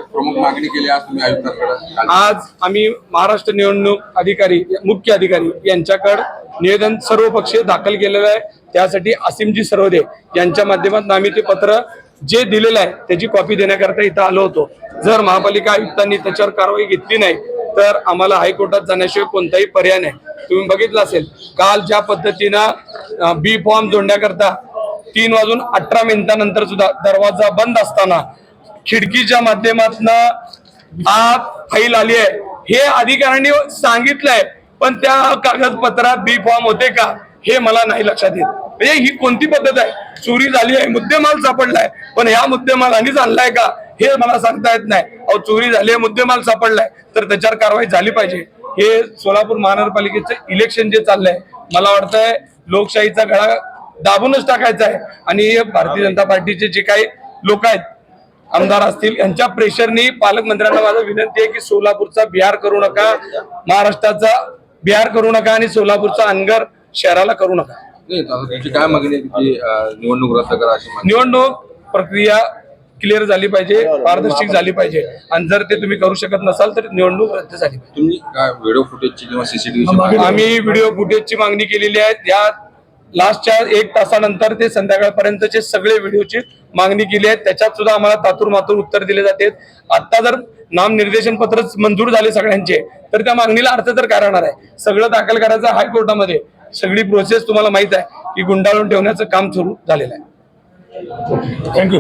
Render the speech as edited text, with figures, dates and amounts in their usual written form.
प्रमुख मागणी केली आज तुम्ही आयुक्तांकडे? आज आम्ही महाराष्ट्र निवडणूक अधिकारी मुख्य अधिकारी यांच्याकडे निवेदन सर्वपक्षीय दाखल केलेलं आहे। त्यासाठी असीमजी सरवदे यांच्या माध्यमातून आम्ही ते पत्र जे दिलेलं आहे त्याची कॉपी देण्याकरता इथं आलो होतो। जर महापालिका आयुक्तांनी त्याच्यावर कारवाई घेतली नाही तर आम्हाला हायकोर्टात जाण्याशिवाय कोणताही पर्याय नाही। तुम्ही बघितलं असेल काल ज्या पद्धतीनं बी फॉर्म जोडण्याकरता 3:18 सुद्धा दरवाजा बंद असताना खिडकीच्या माध्यमातून फाईल आली आहे हे अधिकाऱ्यांनी सांगितलंय, पण त्या कागदपत्रात बी फॉर्म होते का हे मला नाही लक्षात येत। म्हणजे ही कोणती पद्धत आहे? चोरी झाली आहे, मुद्देमाल सापडलाय, पण ह्या मुद्देमाल आणीच आणलाय का हे मला सांगता येत नाही। अहो चोरी झाली आहे, मुद्देमाल सापडलाय तर त्याच्यावर कारवाई झाली पाहिजे। हे सोलापूर महानगरपालिकेचं इलेक्शन जे चाललंय मला वाटतंय लोकशाहीचा गळा दाबूनच टाकायचा आहे आणि भारतीय जनता पार्टीचे जे काही लोक आहेत आमदार असतील यांच्या प्रेशरनी पालकमंत्र्यांना माझा विनंती आहे की सोलापूरचा बिहार करू नका, महाराष्ट्राचा बिहार करू नका आणि सोलापूरचा अनगर शहराला करू नका। तुमची काय मागणी आहे की निवडणूक रद्द करा अशी मागणी? निवडणूक प्रक्रिया क्लिअर झाली पाहिजे, पारदर्शक झाली पाहिजे आणि जर ते तुम्ही करू शकत नसाल तर निवडणूक रद्द झाली पाहिजे। तुम्ही काय व्हिडिओ फुटेजची किंवा सीसीटीव्ही आम्ही व्हिडिओ फुटेजची मागणी केलेली आहे। या लास्टच्या 1 तासानंतर ते संध्याकाळपर्यंतचे सगळे व्हिडिओची मागणी केली आहे। त्याच्यात सुद्धा आम्हाला तातूर उत्तर दिले जाते। आता जर नामनिर्देशन पत्र मंजूर झाले सगळ्यांचे तर त्या मागणीला अर्थ तर काय राहणार आहे? सगळं दाखल करायचं हायकोर्टामध्ये, सगळी प्रोसेस तुम्हाला माहित आहे की गुंडाळून ठेवण्याचं काम सुरू झालेलं आहे। थँक्यू।